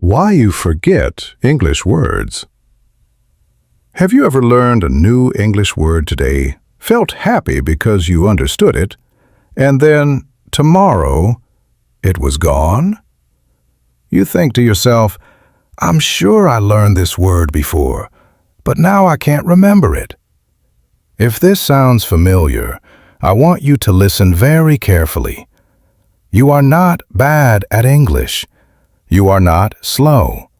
Why you forget English words. Have you ever learned a new English word today, felt happy because you understood it, and then tomorrow it was gone? You think to yourself, I'm sure I learned this word before, but now I can't remember it. If this sounds familiar, I want you to listen very carefully. You are not bad at English. You are not slow.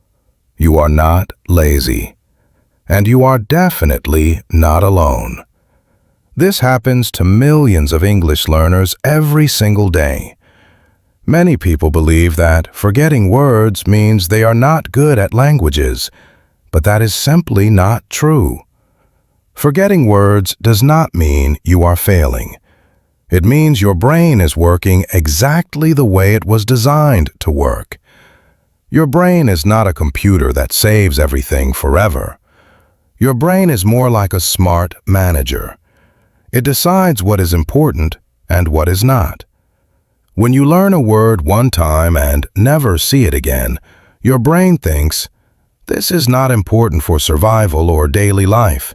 You are not lazy. And you are definitely not alone. This happens to millions of English learners every single day. Many people believe that forgetting words means they are not good at languages, but that is simply not true. Forgetting words does not mean you are failing. It means your brain is working exactly the way it was designed to work. Your brain is not a computer that saves everything forever. Your brain is more like a smart manager. It decides what is important and what is not. When you learn a word one time and never see it again, your brain thinks, this is not important for survival or daily life,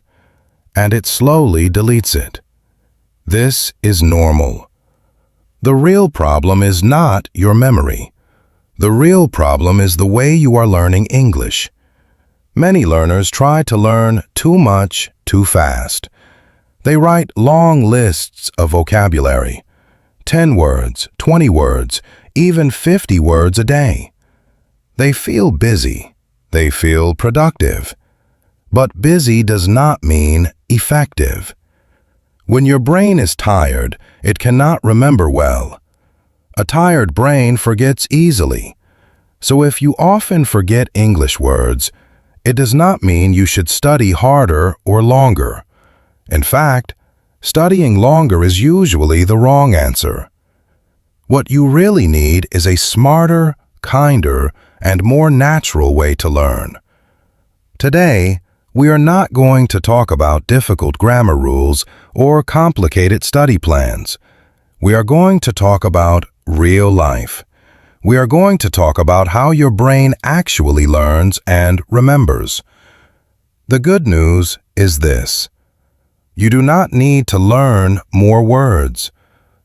and it slowly deletes it. This is normal. The real problem is not your memory. The real problem is the way you are learning English. Many learners try to learn too much too fast. They write long lists of vocabulary, 10 words, 20 words, even 50 words a day. They feel busy. They feel productive. But busy does not mean effective. When your brain is tired, it cannot remember well. A tired brain forgets easily. So if you often forget English words, it does not mean you should study harder or longer. In fact, studying longer is usually the wrong answer. What you really need is a smarter, kinder, and more natural way to learn. Today, we are not going to talk about difficult grammar rules or complicated study plans. We are going to talk about real life. We are going to talk about how your brain actually learns and remembers. The good news is this. You do not need to learn more words.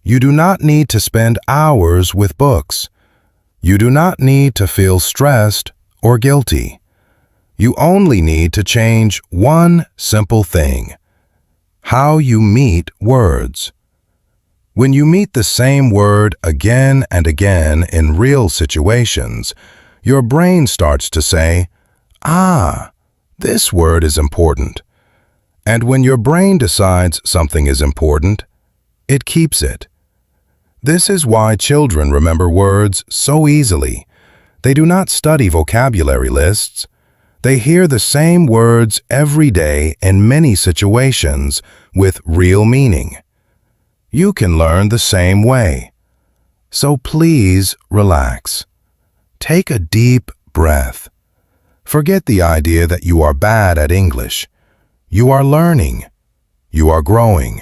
You do not need to spend hours with books. You do not need to feel stressed or guilty. You only need to change one simple thing: how you meet words. When you meet the same word again and again in real situations, your brain starts to say, "Ah, this word is important." And when your brain decides something is important, it keeps it. This is why children remember words so easily. They do not study vocabulary lists. They hear the same words every day in many situations with real meaning. You can learn the same way. So please relax. Take a deep breath. Forget the idea that you are bad at English. You are learning. You are growing.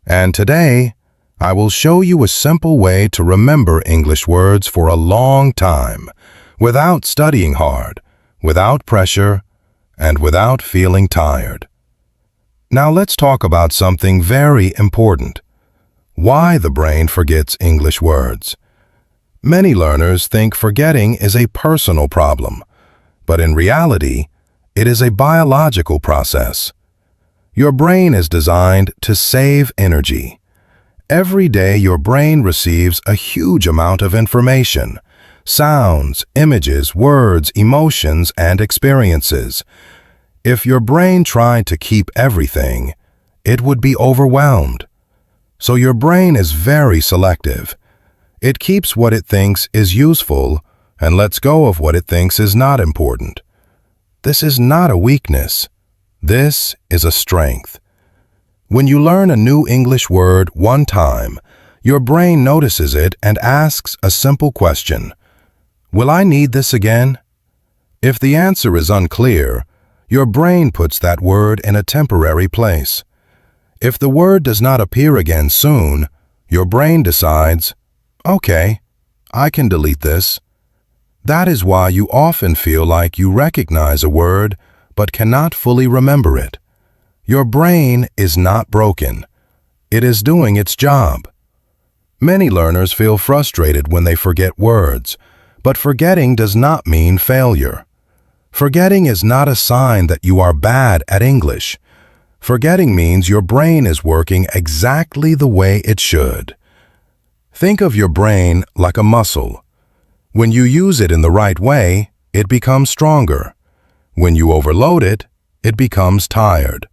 And today, I will show you a simple way to remember English words for a long time, without studying hard, without pressure, and without feeling tired. Now let's talk about something very important: why the brain forgets English words. Many learners think forgetting is a personal problem, but in reality, it is a biological process. Your brain is designed to save energy. Every day, your brain receives a huge amount of information: sounds, images, words, emotions, and experiences. If your brain tried to keep everything, it would be overwhelmed. So your brain is very selective. It keeps what it thinks is useful and lets go of what it thinks is not important. This is not a weakness. This is a strength. When you learn a new English word one time, your brain notices it and asks a simple question: will I need this again? If the answer is unclear, your brain puts that word in a temporary place. If the word does not appear again soon, your brain decides, okay, I can delete this. That is why you often feel like you recognize a word but cannot fully remember it. Your brain is not broken. It is doing its job. Many learners feel frustrated when they forget words, but forgetting does not mean failure. Forgetting is not a sign that you are bad at English. Forgetting means your brain is working exactly the way it should. Think of your brain like a muscle. When you use it in the right way, it becomes stronger. When you overload it, it becomes tired.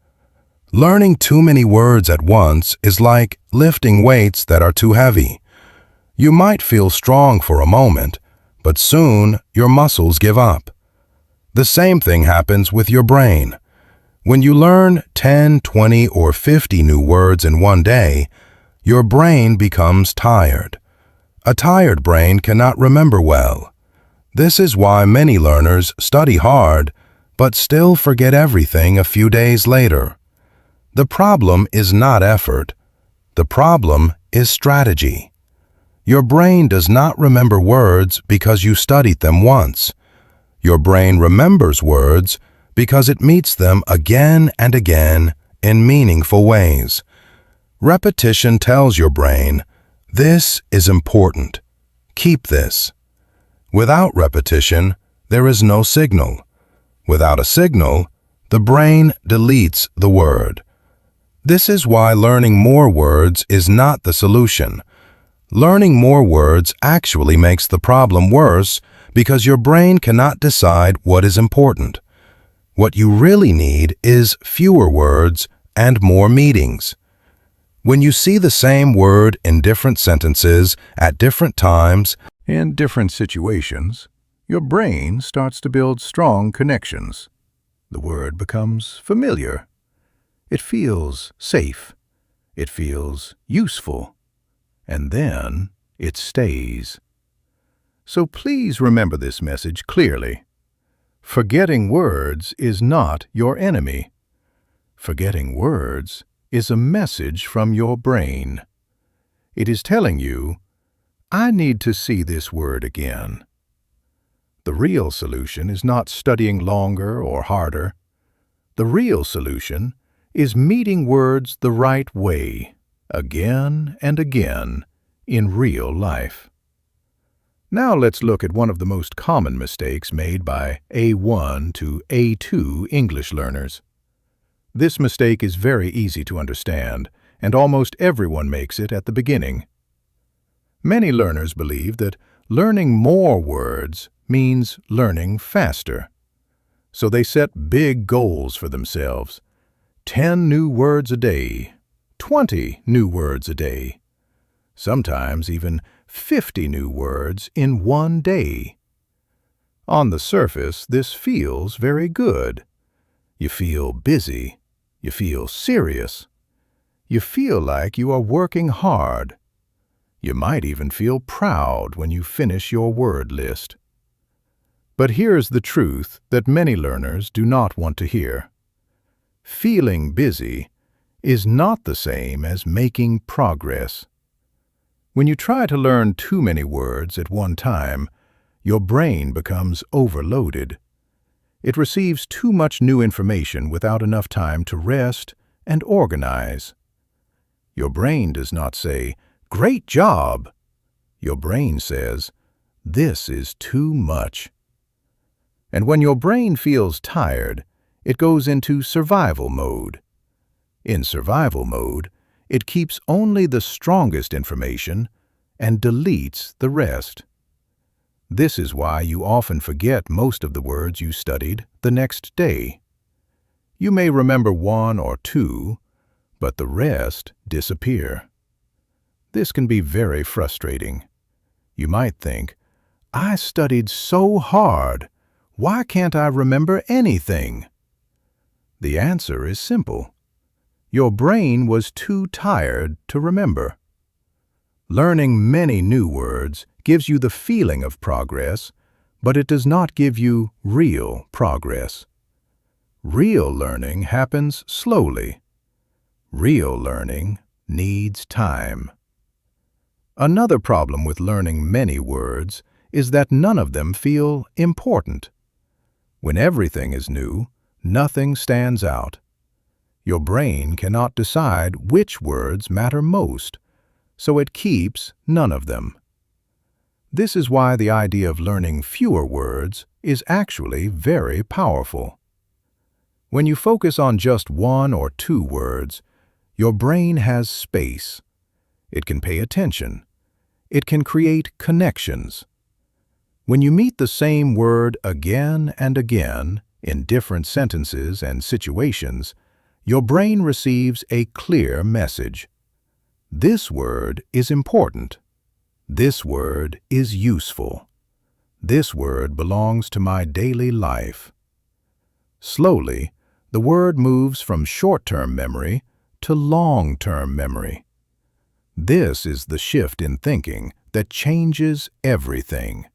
Learning too many words at once is like lifting weights that are too heavy. You might feel strong for a moment, but soon your muscles give up. The same thing happens with your brain. When you learn 10, 20, or 50 new words in one day, your brain becomes tired. A tired brain cannot remember well. This is why many learners study hard, but still forget everything a few days later. The problem is not effort. The problem is strategy. Your brain does not remember words because you studied them once. Your brain remembers words because it meets them again and again in meaningful ways. Repetition tells your brain, "This is important. Keep this." Without repetition, there is no signal. Without a signal, the brain deletes the word. This is why learning more words is not the solution. Learning more words actually makes the problem worse because your brain cannot decide what is important. What you really need is fewer words and more meetings. When you see the same word in different sentences at different times, In different situations, your brain starts to build strong connections. The word becomes familiar. It feels safe. It feels useful. And then it stays. So please remember this message clearly. Forgetting words is not your enemy. Forgetting words is a message from your brain. It is telling you, I need to see this word again. The real solution is not studying longer or harder. The real solution is meeting words the right way, again and again, in real life. Now let's look at one of the most common mistakes made by A1 to A2 English learners. This mistake is very easy to understand, and almost everyone makes it at the beginning. Many learners believe that learning more words means learning faster. So they set big goals for themselves. 10 new words a day, 20 new words a day, sometimes even 50 new words in one day. On the surface, this feels very good. You feel busy. You feel serious. You feel like you are working hard. You might even feel proud when you finish your word list. But here's the truth that many learners do not want to hear. Feeling busy is not the same as making progress. When you try to learn too many words at one time, your brain becomes overloaded. It receives too much new information without enough time to rest and organize. Your brain does not say, "Great job!" Your brain says, "This is too much." And when your brain feels tired, it goes into survival mode. In survival mode, it keeps only the strongest information and deletes the rest. This is why you often forget most of the words you studied the next day. You may remember one or two, but the rest disappear. This can be very frustrating. You might think, I studied so hard. Why can't I remember anything? The answer is simple. Your brain was too tired to remember. Learning many new words gives you the feeling of progress, but it does not give you real progress. Real learning happens slowly. Real learning needs time. Another problem with learning many words is that none of them feel important. When everything is new, nothing stands out. Your brain cannot decide which words matter most, so it keeps none of them. This is why the idea of learning fewer words is actually very powerful. When you focus on just one or two words, your brain has space. It can pay attention. It can create connections. When you meet the same word again and again in different sentences and situations, your brain receives a clear message. This word is important. This word is useful. This word belongs to my daily life. Slowly, the word moves from short-term memory to long-term memory. This is the shift in thinking that changes everything.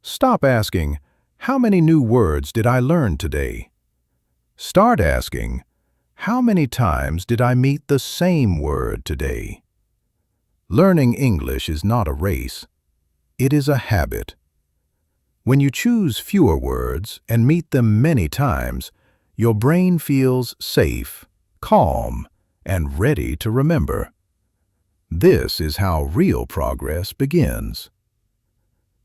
Stop asking, "How many new words did I learn today?" Start asking, "How many times did I meet the same word today?" Learning English is not a race. It is a habit. When you choose fewer words and meet them many times, your brain feels safe, calm, and ready to remember. This is how real progress begins.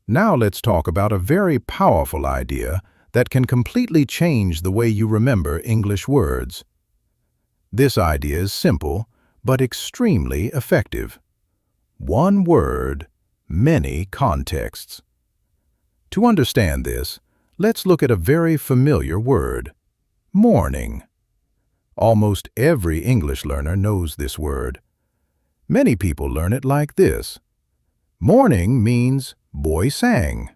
Now let's talk about a very powerful idea that can completely change the way you remember English words. This idea is simple, but extremely effective. One word, many contexts. To understand this, let's look at a very familiar word, morning. Almost every English learner knows this word. Many people learn it like this. Morning means boy sang.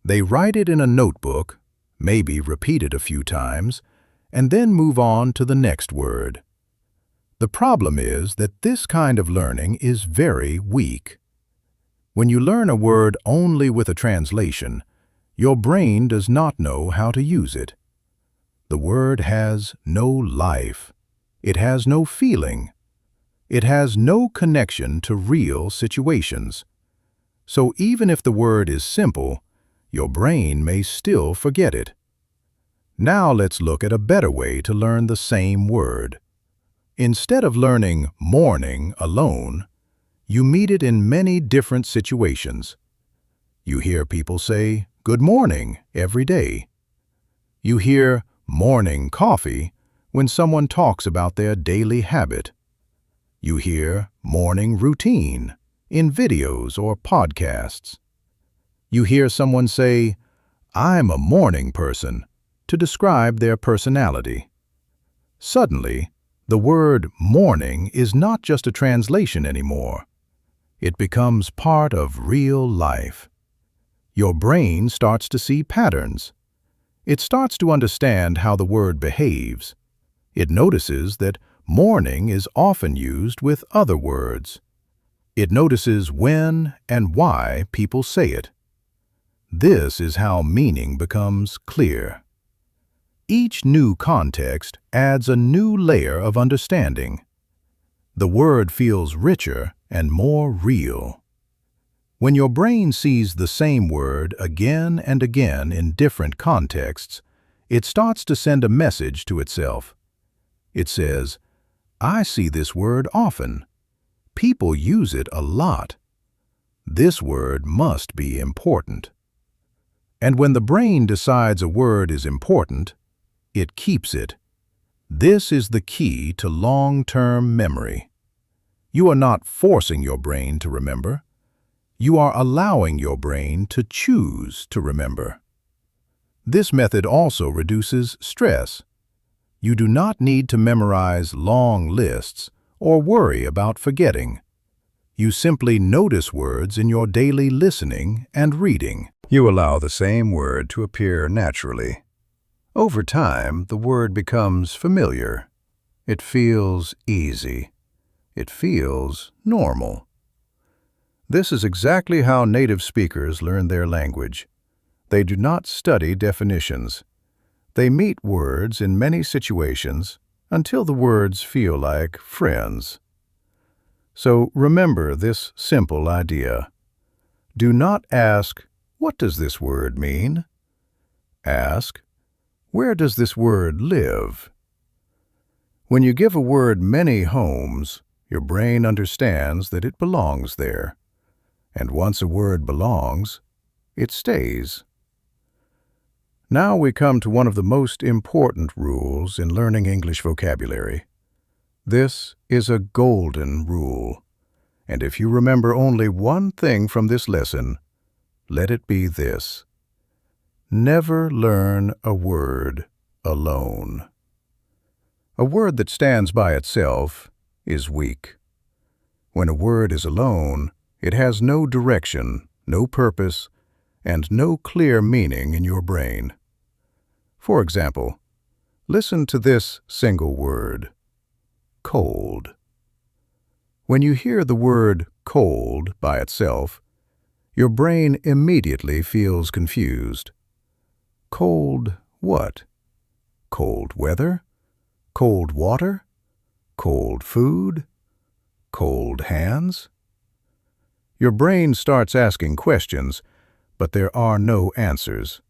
They write it in a notebook, maybe repeat it a few times, and then move on to the next word. The problem is that this kind of learning is very weak. When you learn a word only with a translation, your brain does not know how to use it. The word has no life. It has no feeling. It has no connection to real situations. So even if the word is simple, your brain may still forget it. Now let's look at a better way to learn the same word. Instead of learning morning alone, you meet it in many different situations. You hear people say good morning every day. You hear morning coffee when someone talks about their daily habit. You hear morning routine in videos or podcasts. You hear someone say, "I'm a morning person," to describe their personality. Suddenly, the word morning is not just a translation anymore. It becomes part of real life. Your brain starts to see patterns. It starts to understand how the word behaves. It notices that morning is often used with other words. It notices when and why people say it. This is how meaning becomes clear. Each new context adds a new layer of understanding. The word feels richer and more real. When your brain sees the same word again and again in different contexts, it starts to send a message to itself. It says, "I see this word often. People use it a lot. This word must be important." And when the brain decides a word is important, it keeps it. This is the key to long-term memory. You are not forcing your brain to remember. You are allowing your brain to choose to remember. This method also reduces stress. You do not need to memorize long lists or worry about forgetting. You simply notice words in your daily listening and reading. You allow the same word to appear naturally. Over time, the word becomes familiar. It feels easy. It feels normal. This is exactly how native speakers learn their language. They do not study definitions. They meet words in many situations until the words feel like friends. So remember this simple idea. Do not ask, "What does this word mean?" Ask, "Where does this word live?" When you give a word many homes, your brain understands that it belongs there. And once a word belongs, it stays. Now we come to one of the most important rules in learning English vocabulary. This is a golden rule. And if you remember only one thing from this lesson, let it be this: never learn a word alone. A word that stands by itself is weak. When a word is alone, it has no direction, no purpose, and no clear meaning in your brain. For example, listen to this single word: cold. When you hear the word cold by itself, your brain immediately feels confused. Cold what? Cold weather? Cold water? Cold food? Cold hands? Your brain starts asking questions, but there are no answers.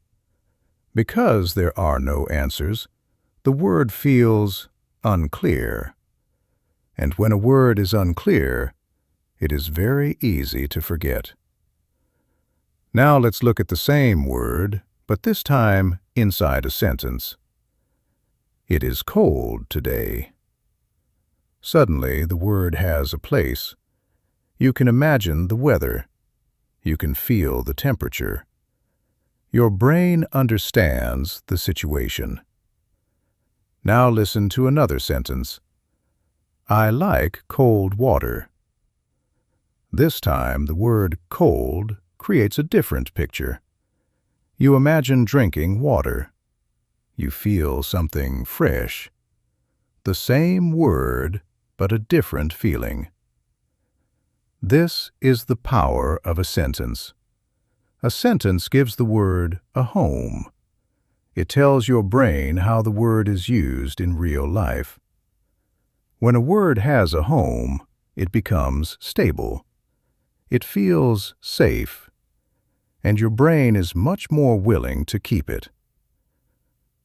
Because there are no answers, the word feels unclear. And when a word is unclear, it is very easy to forget. Now let's look at the same word, but this time inside a sentence. It is cold today. Suddenly, the word has a place. You can imagine the weather. You can feel the temperature. Your brain understands the situation. Now listen to another sentence. I like cold water. This time, the word cold creates a different picture. You imagine drinking water. You feel something fresh. The same word, but a different feeling. This is the power of a sentence. A sentence gives the word a home. It tells your brain how the word is used in real life. When a word has a home, it becomes stable. It feels safe, and your brain is much more willing to keep it.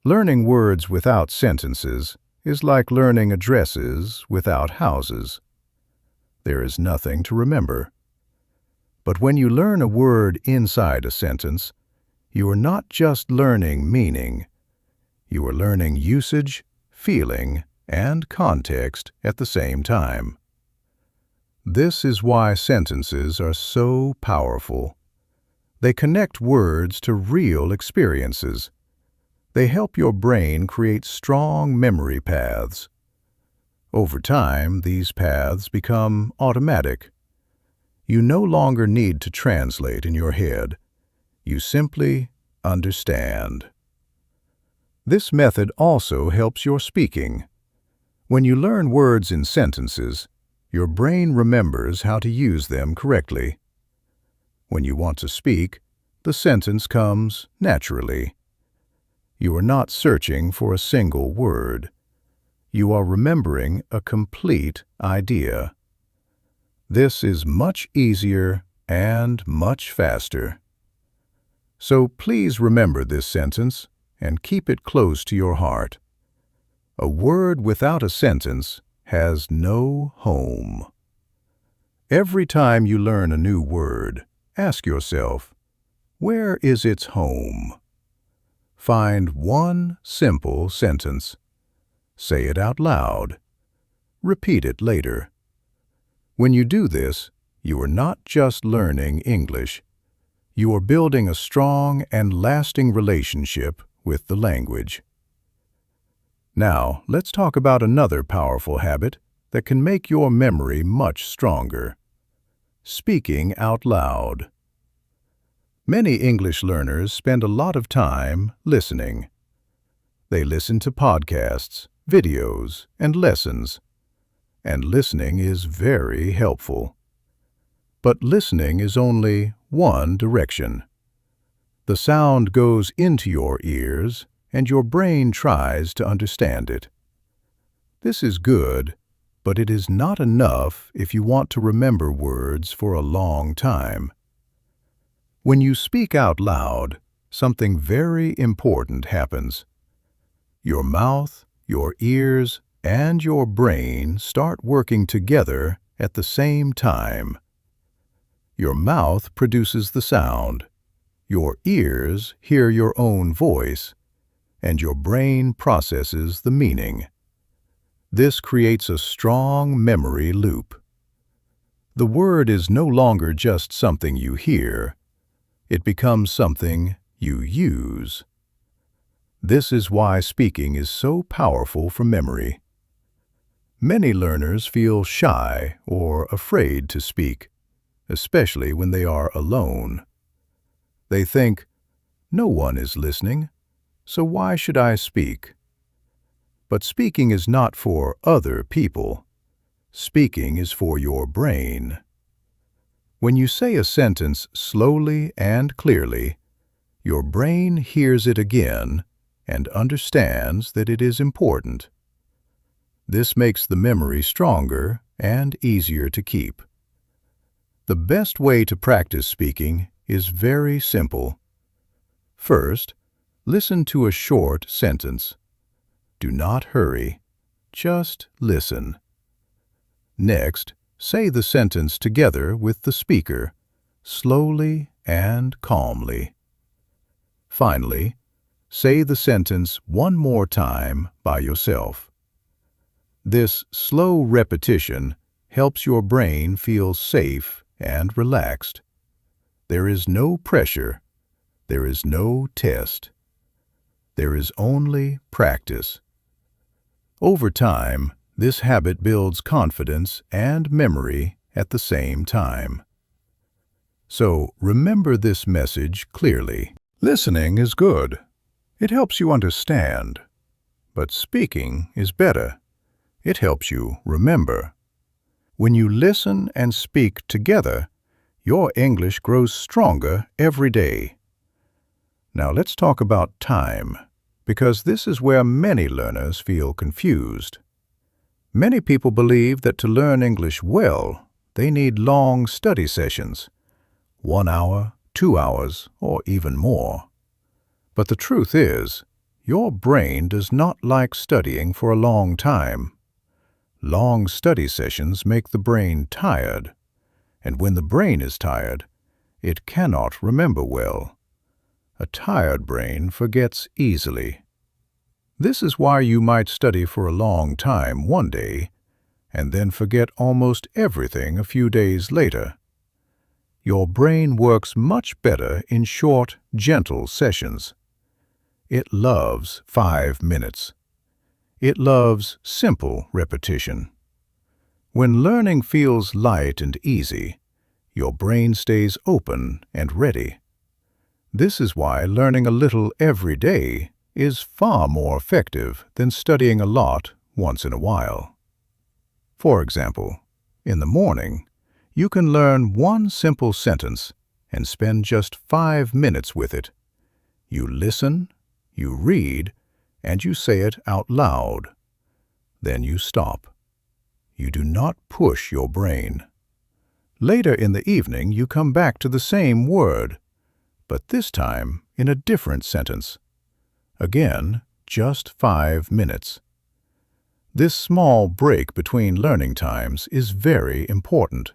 Learning words without sentences is like learning addresses without houses. There is nothing to remember. But when you learn a word inside a sentence, you are not just learning meaning. You are learning usage, feeling, and context at the same time. This is why sentences are so powerful. They connect words to real experiences. They help your brain create strong memory paths. Over time, these paths become automatic. You no longer need to translate in your head. You simply understand. This method also helps your speaking. When you learn words in sentences, your brain remembers how to use them correctly. When you want to speak, the sentence comes naturally. You are not searching for a single word. You are remembering a complete idea. This is much easier and much faster. So please remember this sentence and keep it close to your heart. A word without a sentence has no home. Every time you learn a new word, ask yourself, where is its home? Find one simple sentence. Say it out loud. Repeat it later. When you do this, you are not just learning English. You are building a strong and lasting relationship with the language. Now, let's talk about another powerful habit that can make your memory much stronger. Speaking out loud. Many English learners spend a lot of time listening. They listen to podcasts, videos, and lessons. And listening is very helpful. But listening is only one direction. The sound goes into your ears, and your brain tries to understand it. This is good, but it is not enough if you want to remember words for a long time. When you speak out loud, something very important happens. Your mouth, your ears, and your brain start working together at the same time. Your mouth produces the sound, your ears hear your own voice, and your brain processes the meaning. This creates a strong memory loop. The word is no longer just something you hear. It becomes something you use. This is why speaking is so powerful for memory. Many learners feel shy or afraid to speak, especially when they are alone. They think, "No one is listening, so why should I speak?" But speaking is not for other people. Speaking is for your brain. When you say a sentence slowly and clearly, your brain hears it again and understands that it is important. This makes the memory stronger and easier to keep. The best way to practice speaking is very simple. First, listen to a short sentence. Do not hurry. Just listen. Next, say the sentence together with the speaker, slowly and calmly. Finally, say the sentence one more time by yourself. This slow repetition helps your brain feel safe and relaxed. There is no pressure. There is no test. There is only practice. Over time, this habit builds confidence and memory at the same time. So remember this message clearly. Listening is good. It helps you understand. But speaking is better. It helps you remember. When you listen and speak together, your English grows stronger every day. Now let's talk about time, because this is where many learners feel confused. Many people believe that to learn English well, they need long study sessions, 1 hour, 2 hours, or even more. But the truth is, your brain does not like studying for a long time. Long study sessions make the brain tired, and when the brain is tired, it cannot remember well. A tired brain forgets easily. This is why you might study for a long time one day and then forget almost everything a few days later. Your brain works much better in short, gentle sessions. It loves 5 minutes. It loves simple repetition. When learning feels light and easy, your brain stays open and ready. This is why learning a little every day is far more effective than studying a lot once in a while. For example, in the morning, you can learn one simple sentence and spend just 5 minutes with it. You listen, you read, and you say it out loud. Then you stop. You do not push your brain. Later in the evening, you come back to the same word, but this time in a different sentence. Again, just 5 minutes. This small break between learning times is very important.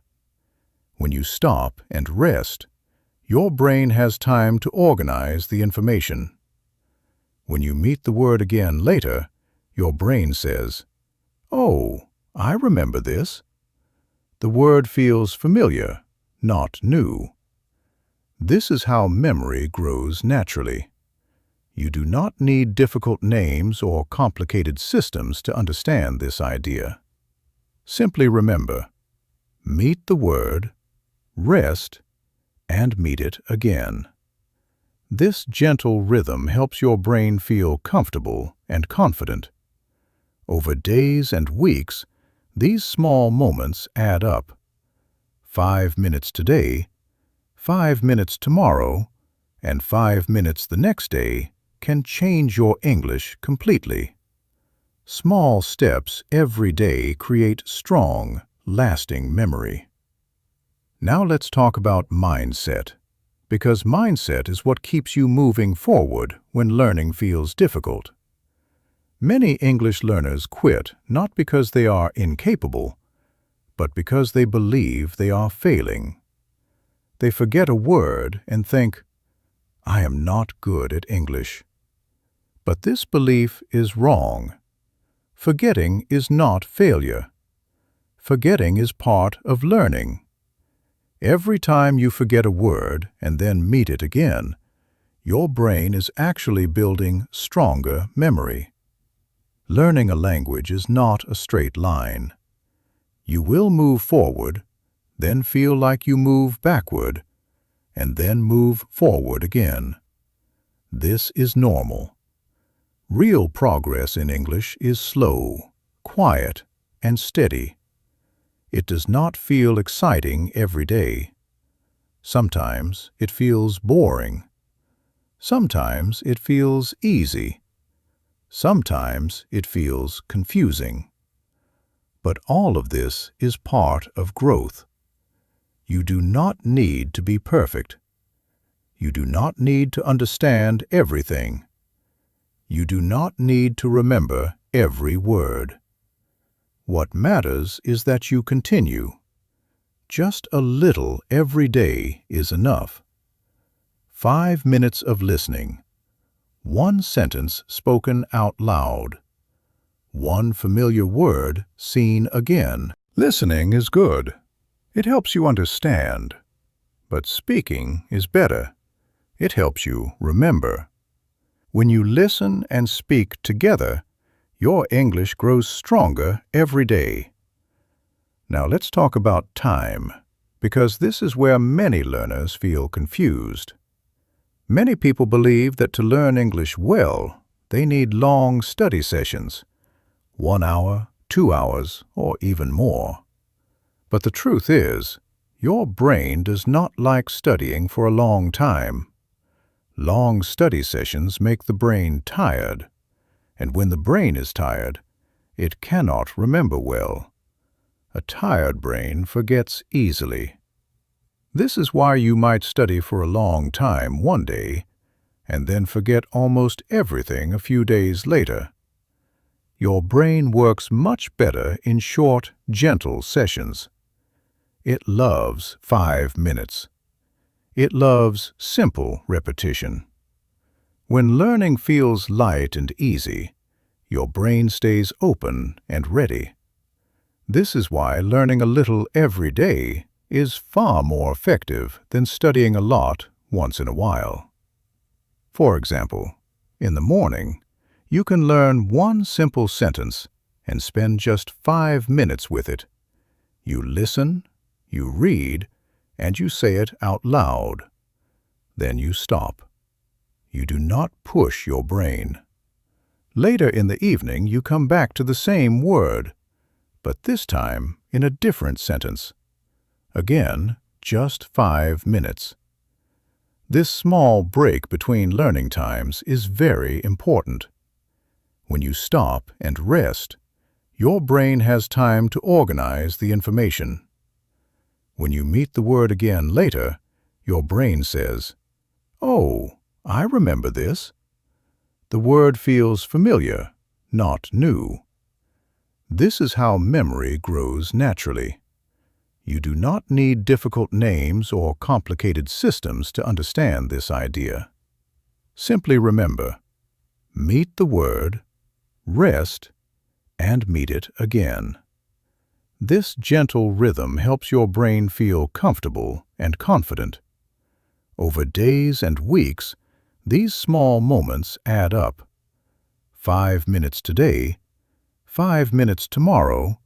When you stop and rest, your brain has time to organize the information. When you meet the word again later, your brain says, "Oh, I remember this." The word feels familiar, not new. This is how memory grows naturally. You do not need difficult names or complicated systems to understand this idea. Simply remember, meet the word, rest, and meet it again. This gentle rhythm helps your brain feel comfortable and confident. Over days and weeks, these small moments add up. 5 minutes today, 5 minutes tomorrow, and 5 minutes the next day can change your English completely. Small steps every day create strong, lasting memory. Now let's talk about mindset, because mindset is what keeps you moving forward when learning feels difficult. Many English learners quit not because they are incapable, but because they believe they are failing. They forget a word and think, I am not good at English. But this belief is wrong. Forgetting is not failure. Forgetting is part of learning. Every time you forget a word and then meet it again, your brain is actually building stronger memory. Learning a language is not a straight line. You will move forward, then feel like you move backward, and then move forward again. This is normal. Real progress in English is slow, quiet, and steady. It does not feel exciting every day. Sometimes it feels boring. Sometimes it feels easy. Sometimes it feels confusing. But all of this is part of growth. You do not need to be perfect. You do not need to understand everything. You do not need to remember every word. What matters is that you continue. Just a little every day is enough. 5 minutes of listening. 1 sentence spoken out loud. 1 familiar word seen again. Listening is good. It helps you understand. But speaking is better. It helps you remember. When you listen and speak together, your English grows stronger every day. Now let's talk about time, because this is where many learners feel confused. Many people believe that to learn English well, they need long study sessions, 1 hour, 2 hours, or even more. But the truth is, your brain does not like studying for a long time. Long study sessions make the brain tired, and when the brain is tired, it cannot remember well. A tired brain forgets easily. This is why you might study for a long time one day and then forget almost everything a few days later. Your brain works much better in short, gentle sessions. It loves 5 minutes. It loves simple repetition. When learning feels light and easy, your brain stays open and ready. This is why learning a little every day is far more effective than studying a lot once in a while. For example, in the morning, you can learn 1 simple sentence and spend just 5 minutes with it. You listen, you read, and you say it out loud. Then you stop. You do not push your brain. Later in the evening, you come back to the same word, but this time in a different sentence. Again, just 5 minutes. This small break between learning times is very important. When you stop and rest, your brain has time to organize the information. When you meet the word again later, your brain says, "Oh, I remember this." The word feels familiar, not new. This is how memory grows naturally. You do not need difficult names or complicated systems to understand this idea. Simply remember, meet the word, rest, and meet it again. This gentle rhythm helps your brain feel comfortable and confident. Over days and weeks, these small moments add up. 5 minutes today, 5 minutes tomorrow,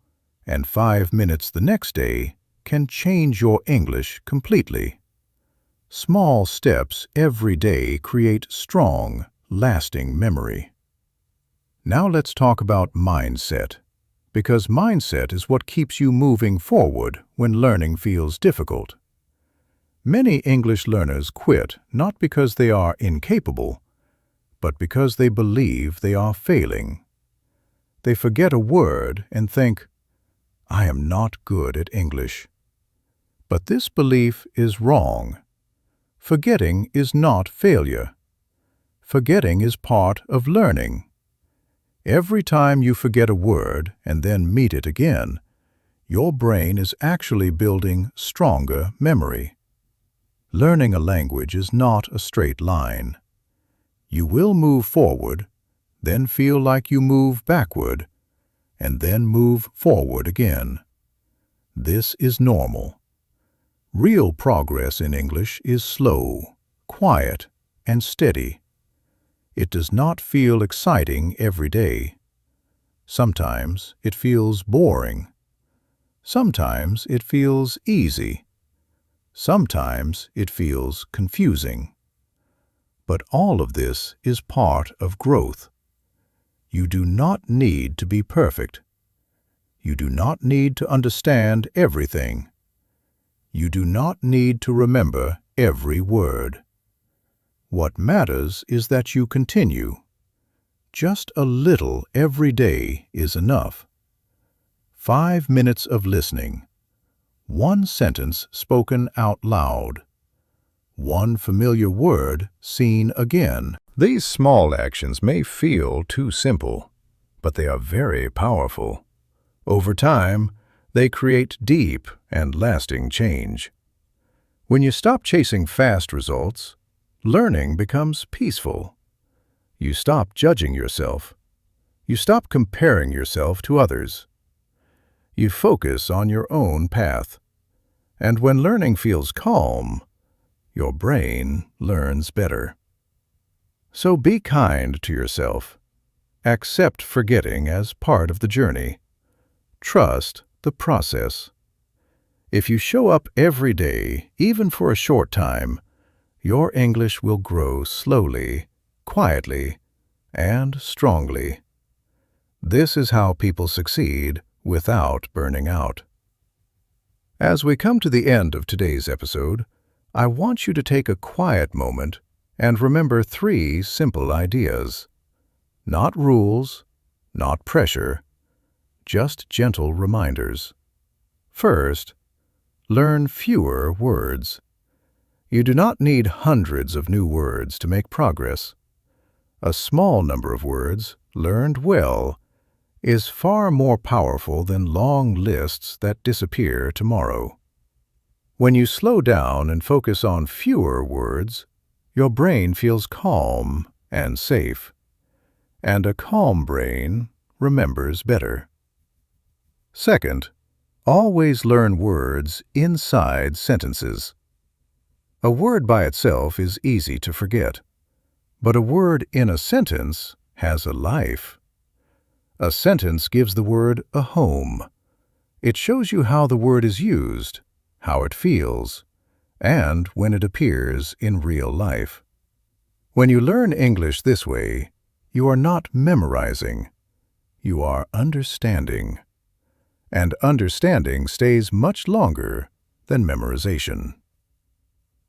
and 5 minutes the next day can change your English completely. Small steps every day create strong, lasting memory. Now let's talk about mindset, because mindset is what keeps you moving forward when learning feels difficult. Many English learners quit not because they are incapable, but because they believe they are failing. They forget a word and think, I am not good at English. But this belief is wrong. Forgetting is not failure. Forgetting is part of learning. Every time you forget a word and then meet it again, your brain is actually building stronger memory. Learning a language is not a straight line. You will move forward, then feel like you move backward, and then move forward again. This is normal. Real progress in English is slow, quiet, and steady. It does not feel exciting every day. Sometimes it feels boring. Sometimes it feels easy. Sometimes it feels confusing. But all of this is part of growth. You do not need to be perfect. You do not need to understand everything. You do not need to remember every word. What matters is that you continue. Just a little every day is enough. 5 minutes of listening. 1 sentence spoken out loud. 1 familiar word seen again. These small actions may feel too simple, but they are very powerful. Over time, they create deep and lasting change. When you stop chasing fast results, learning becomes peaceful. You stop judging yourself. You stop comparing yourself to others. You focus on your own path. And when learning feels calm, your brain learns better. So be kind to yourself. Accept forgetting as part of the journey. Trust the process. If you show up every day, even for a short time, your English will grow slowly, quietly, and strongly. This is how people succeed without burning out. As we come to the end of today's episode, I want you to take a quiet moment and remember 3 simple ideas. Not rules, not pressure, just gentle reminders. First, learn fewer words. You do not need hundreds of new words to make progress. A small number of words, learned well, is far more powerful than long lists that disappear tomorrow. When you slow down and focus on fewer words, your brain feels calm and safe. And a calm brain remembers better. Second, always learn words inside sentences. A word by itself is easy to forget, but a word in a sentence has a life. A sentence gives the word a home. It shows you how the word is used, how it feels, and when it appears in real life. When you learn English this way, you are not memorizing. You are understanding. And understanding stays much longer than memorization.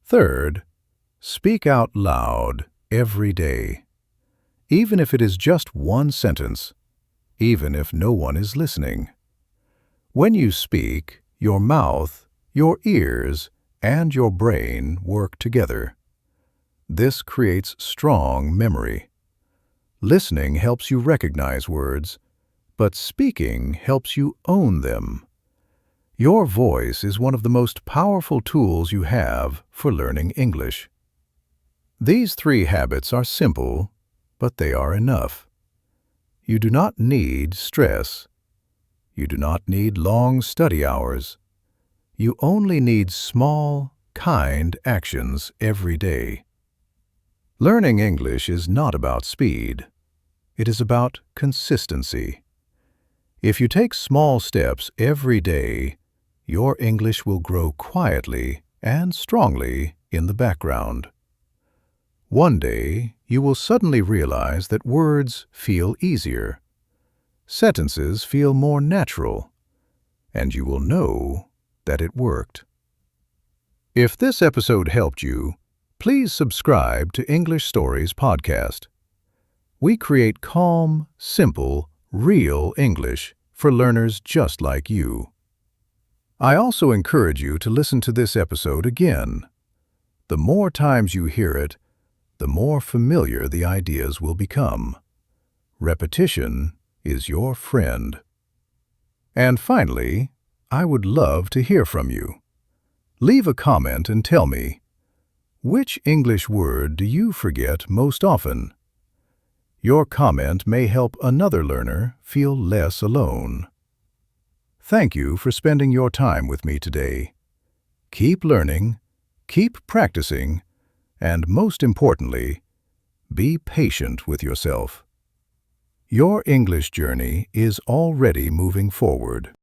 Third, speak out loud every day. Even if it is just 1 sentence, even if no one is listening. When you speak, your mouth, your ears, and your brain work together. This creates strong memory. Listening helps you recognize words, but speaking helps you own them. Your voice is one of the most powerful tools you have for learning English. These 3 habits are simple, but they are enough. You do not need stress. You do not need long study hours. You only need small, kind actions every day. Learning English is not about speed. It is about consistency. If you take small steps every day, your English will grow quietly and strongly in the background. One day, you will suddenly realize that words feel easier. Sentences feel more natural, and you will know that it worked. If this episode helped you, please subscribe to English Stories Podcast. We create calm, simple, real English for learners just like you. I also encourage you to listen to this episode again. The more times you hear it, the more familiar the ideas will become. Repetition is your friend. And finally, I would love to hear from you. Leave a comment and tell me, which English word do you forget most often? Your comment may help another learner feel less alone. Thank you for spending your time with me today. Keep learning, keep practicing, and most importantly, be patient with yourself. Your English journey is already moving forward.